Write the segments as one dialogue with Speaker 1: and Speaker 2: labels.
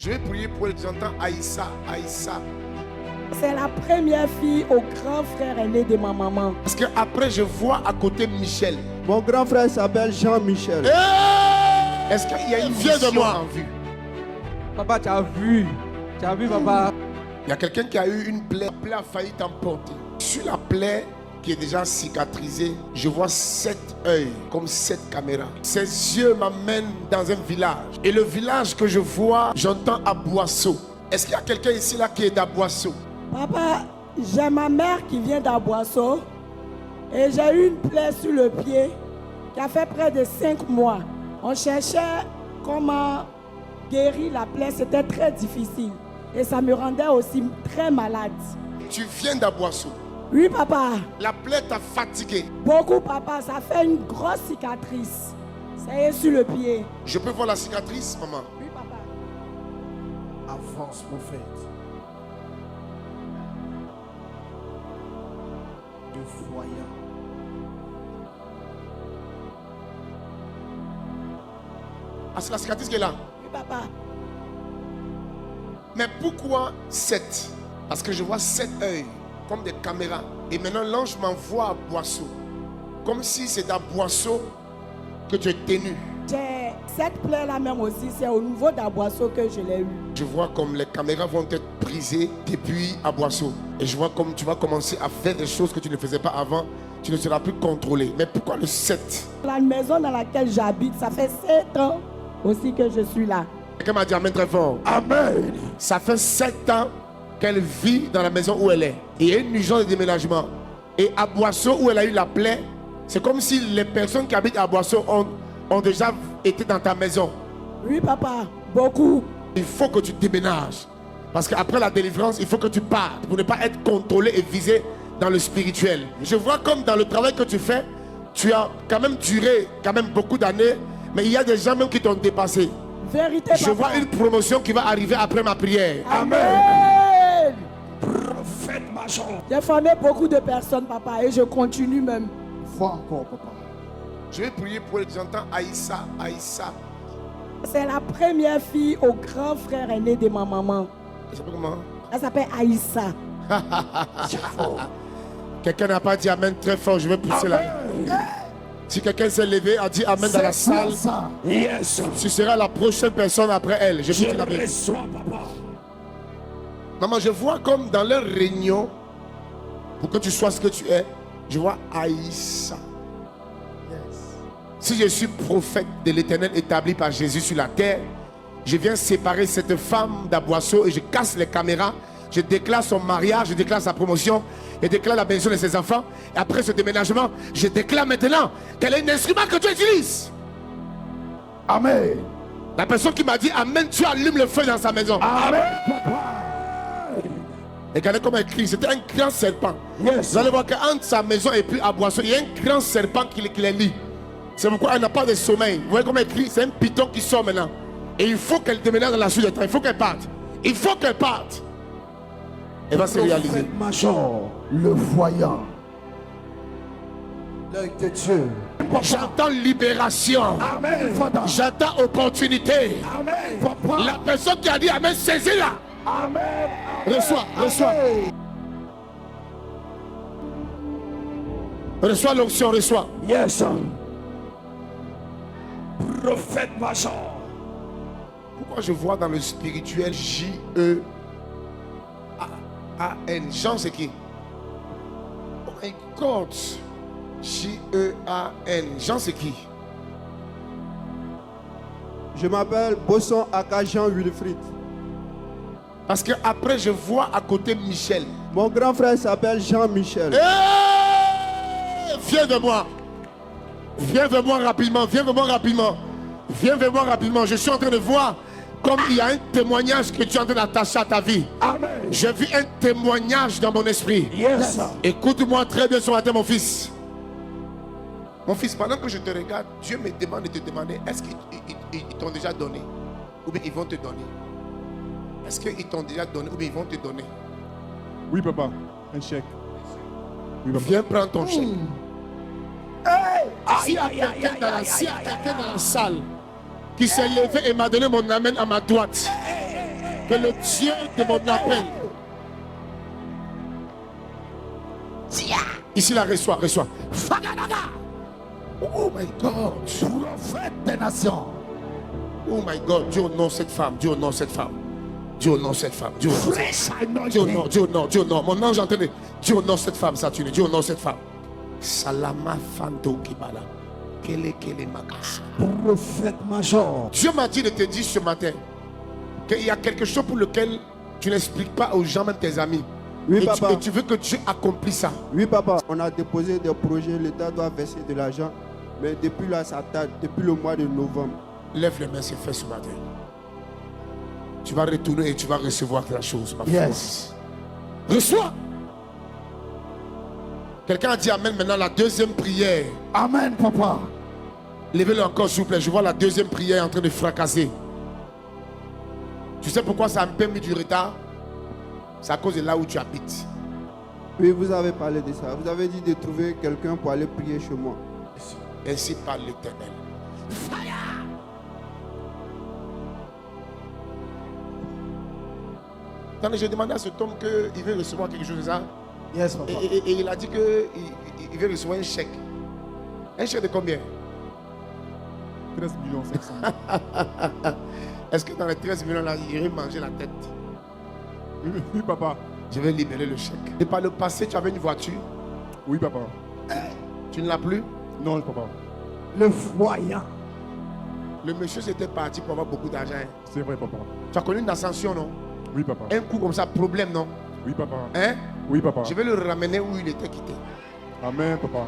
Speaker 1: Je vais prier pour elle. J'entends Aïssa, Aïssa.
Speaker 2: C'est la première fille au grand frère aîné de ma maman.
Speaker 1: Parce que après je vois à côté Michel.
Speaker 3: Mon grand frère s'appelle Jean-Michel.
Speaker 1: Est-ce qu'il y a une vision de moi en vue?
Speaker 3: Papa, tu as vu? Tu as vu, papa?
Speaker 1: Il y a quelqu'un qui a eu une plaie. La plaie a failli t'emporter. Sur la plaie qui est déjà cicatrisée, je vois 7 œils, comme 7 caméras. Ces yeux m'amènent dans un village. Et le village que je vois, j'entends à Boisseau. Est-ce qu'il y a quelqu'un ici là qui est à Boisseau?
Speaker 2: Papa, j'ai ma mère qui vient d'Aboisseau et j'ai eu une plaie sur le pied qui a fait près de 5 mois. On cherchait comment guérir la plaie, c'était très difficile et ça me rendait aussi très malade.
Speaker 1: Tu viens d'Aboisseau.
Speaker 2: Oui, papa.
Speaker 1: La plaie t'a fatigué.
Speaker 2: Beaucoup, papa. Ça fait une grosse cicatrice. Ça y est sur le pied.
Speaker 1: Je peux voir la cicatrice, maman?
Speaker 2: Oui, papa.
Speaker 4: Avance, prophète. De voyant.
Speaker 1: Ah, c'est la cicatrice qui est là.
Speaker 2: Oui, papa.
Speaker 1: Mais pourquoi 7? Parce que je vois 7 œils, comme des caméras. Et maintenant, l'ange m'envoie à Boisseau. Comme si c'est à Boisseau que tu es tenu.
Speaker 2: J'ai cette plaie-là même aussi. C'est au niveau d'Aboisseau que je l'ai eu.
Speaker 1: Je vois comme les caméras vont être brisées depuis à Boisseau. Et je vois comme tu vas commencer à faire des choses que tu ne faisais pas avant. Tu ne seras plus contrôlé. Mais pourquoi le 7?
Speaker 2: La maison dans laquelle j'habite, ça fait 7 ans aussi que je suis là.
Speaker 1: Quelqu'un m'a dit amen très fort.
Speaker 4: Amen.
Speaker 1: Ça fait 7 ans qu'elle vit dans la maison où elle est. Et il y a une urgence de déménagement. Et à Boisseau, où elle a eu la plaie, c'est comme si les personnes qui habitent à Boisseau ont déjà été dans ta maison.
Speaker 2: Oui, papa. Beaucoup.
Speaker 1: Il faut que tu déménages. Parce qu'après la délivrance, il faut que tu partes pour ne pas être contrôlé et visé dans le spirituel. Je vois comme dans le travail que tu fais, tu as quand même duré beaucoup d'années, mais il y a des gens même qui t'ont dépassé.
Speaker 2: Vérité,
Speaker 1: Je
Speaker 2: papa.
Speaker 1: vois une promotion qui va arriver après ma prière.
Speaker 2: Amen.
Speaker 4: Prophète major.
Speaker 2: J'ai formé beaucoup de personnes, papa, et je continue même.
Speaker 4: Vois encore, papa.
Speaker 1: Je vais prier pour elle. J'entends Aïssa, Aïssa.
Speaker 2: C'est la première fille au grand frère aîné de ma maman.
Speaker 1: Elle s'appelle comment?
Speaker 2: Elle s'appelle Aïssa.
Speaker 1: Quelqu'un n'a pas dit amen très fort, je vais pousser là. Si quelqu'un s'est levé, a dit amen dans la salle,
Speaker 4: Yes.
Speaker 1: tu seras la prochaine personne après elle. Je
Speaker 4: Je
Speaker 1: vous dis la vérité.
Speaker 4: reçois, papa.
Speaker 1: Maman, je vois comme dans leur réunion, pour que tu sois ce que tu es, je vois Aïssa. Si je suis prophète de l'Éternel établi par Jésus sur la terre, je viens séparer cette femme d'Aboisseau et je casse les caméras. Je déclare son mariage, je déclare sa promotion, je déclare la bénédiction de ses enfants. Et après ce déménagement, je déclare maintenant qu'elle est un instrument que tu utilises.
Speaker 4: Amen.
Speaker 1: La personne qui m'a dit amen, tu allumes le feu dans sa maison.
Speaker 4: Amen, papa.
Speaker 1: Regardez comment elle crie, c'était un grand serpent.
Speaker 4: Yes.
Speaker 1: Vous allez voir qu'entre sa maison et puis Aboisseau, il y a un grand serpent qui les lie. C'est pourquoi elle n'a pas de sommeil. Vous voyez comment elle crie, c'est un python qui sort maintenant. Et il faut qu'elle déménage dans la suite du temps. Il faut qu'elle parte. Il faut qu'elle parte. Elle va se réaliser.
Speaker 4: Prophète major, le voyant. L'œil de Dieu.
Speaker 1: J'entends libération.
Speaker 4: Amen, Father.
Speaker 1: J'entends opportunité.
Speaker 4: Amen, papa.
Speaker 1: La personne qui a dit amen, saisis-la.
Speaker 4: Amen.
Speaker 1: Reçois, reçois. Reçois l'onction, reçois.
Speaker 4: Yes. Prophète major.
Speaker 1: Pourquoi je vois dans le spirituel J-E-A-N? Jean, c'est qui? Oh my God. J-E-A-N. Jean, c'est qui?
Speaker 3: Je m'appelle Bosson Aka Jean Wilfried.
Speaker 1: Parce que après je vois à côté Michel.
Speaker 3: Mon grand frère s'appelle Jean-Michel.
Speaker 1: Hey! Viens de moi. Viens vers moi rapidement. Viens vers moi rapidement. Viens vers moi rapidement. Je suis en train de voir comme il y a un témoignage que tu es en train d'attacher à ta vie.
Speaker 4: Amen.
Speaker 1: J'ai vu un témoignage dans mon esprit.
Speaker 4: Yes.
Speaker 1: Écoute-moi très bien ce matin, mon fils. Mon fils, pendant que je te regarde, Dieu me demande de te demander, est-ce qu'ils t'ont déjà donné? Ou bien ils vont te donner? Est-ce qu'ils t'ont déjà donné? Ou bien ils vont te donner?
Speaker 5: Oui, papa. Un chèque. Oui, papa.
Speaker 1: Viens prendre ton chèque. S'il
Speaker 4: Aïe,
Speaker 1: y a
Speaker 4: aïe, aïe,
Speaker 1: quelqu'un dans,
Speaker 4: aïe,
Speaker 1: s'il y a
Speaker 4: aïe,
Speaker 1: quelqu'un
Speaker 4: aïe,
Speaker 1: dans la salle qui s'est levé et m'a donné mon amène à ma droite, Que le Dieu de mon appel. Ici, là, reçois. Oh my God.
Speaker 4: Prophète des nations.
Speaker 1: Oh my God. Dieu honore cette femme. Dieu honore cette femme. Dieu honore cette femme. Dieu honore cette
Speaker 4: Fresh
Speaker 1: femme. Dieu honore,
Speaker 4: anointing.
Speaker 1: Dieu honore, Dieu honore. Mon ange entraîné. Dieu honore cette femme, Saturne. Dieu honore cette femme. Salama Fando Kibala. Kele Makas.
Speaker 4: Prophète major.
Speaker 1: Dieu m'a dit de te dire ce matin qu'il y a quelque chose pour lequel tu n'expliques pas aux gens, même tes amis.
Speaker 6: Oui,
Speaker 1: et
Speaker 6: papa.
Speaker 1: tu veux que Dieu accomplisse ça.
Speaker 6: Oui, papa, on a déposé des projets, l'État doit verser de l'argent. Mais depuis là, ça tarde, depuis le mois de novembre.
Speaker 1: Lève les mains, c'est fait ce matin. Tu vas retourner et tu vas recevoir la chose, ma
Speaker 4: Yes.
Speaker 1: foi. Reçois. Quelqu'un a dit Amen maintenant, la deuxième prière.
Speaker 4: Amen, papa.
Speaker 1: Levez-le encore, s'il vous plaît. Je vois la deuxième prière en train de fracasser. Tu sais pourquoi ça a un peu mis du retard? C'est à cause de là où tu habites.
Speaker 6: Oui, vous avez parlé de ça. Vous avez dit de trouver quelqu'un pour aller prier chez moi.
Speaker 1: Ainsi parle l'Éternel. Attendez, j'ai demandé à cet homme qu'il veut recevoir quelque chose de ça.
Speaker 4: Yes, papa.
Speaker 1: Et il a dit qu'il veut recevoir un chèque. Un chèque de combien?
Speaker 5: 13 500 000.
Speaker 1: Est-ce que dans les 13 millions là, il irait manger la tête?
Speaker 5: Oui, papa.
Speaker 1: Je vais libérer le chèque. Et par le passé, tu avais une voiture.
Speaker 5: Oui, papa.
Speaker 1: Tu ne l'as plus.
Speaker 5: Non, papa.
Speaker 4: Le voyant.
Speaker 1: Le monsieur s'était parti pour avoir beaucoup d'argent.
Speaker 5: C'est vrai, papa.
Speaker 1: Tu as connu une ascension, non?
Speaker 5: Oui, papa.
Speaker 1: Un coup comme ça, problème, non?
Speaker 5: Oui, papa.
Speaker 1: Hein?
Speaker 5: Oui, papa.
Speaker 1: Je vais le ramener où il était quitté.
Speaker 5: Amen, papa.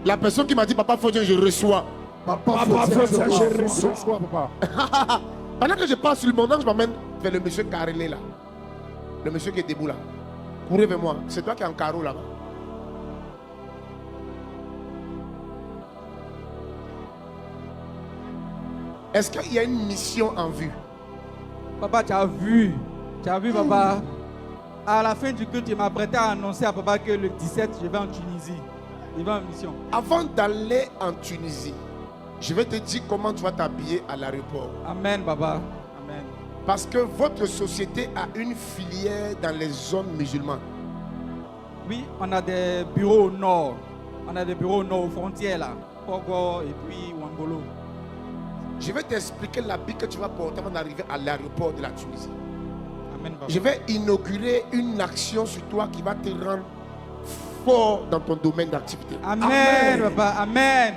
Speaker 1: La personne qui m'a dit, papa, faut dire, je reçois.
Speaker 4: Papa, faut dire, je reçois.
Speaker 5: Reçois, papa.
Speaker 1: Pendant que je passe sur le montant, je m'amène vers le monsieur carrelé là. Le monsieur qui est debout là. Courez vers moi. C'est toi qui es en carreau là-bas. Est-ce qu'il y a une mission en vue?
Speaker 3: Papa, tu as vu, papa. À la fin du culte, il m'a prêté à annoncer à papa que le 17, je vais en Tunisie. Il va en mission.
Speaker 1: Avant d'aller en Tunisie, je vais te dire comment tu vas t'habiller à l'aéroport.
Speaker 3: Amen, papa. Amen.
Speaker 1: Parce que votre société a une filière dans les zones musulmanes.
Speaker 3: Oui, on a des bureaux au nord. On a des bureaux au nord, aux frontières là. Pogo et puis Wangolo.
Speaker 1: Je vais t'expliquer l'habit que tu vas porter avant d'arriver à l'aéroport de la Tunisie.
Speaker 3: Amen, papa.
Speaker 1: Je vais inaugurer une action sur toi qui va te rendre fort dans ton domaine d'activité.
Speaker 3: Amen, papa. Amen.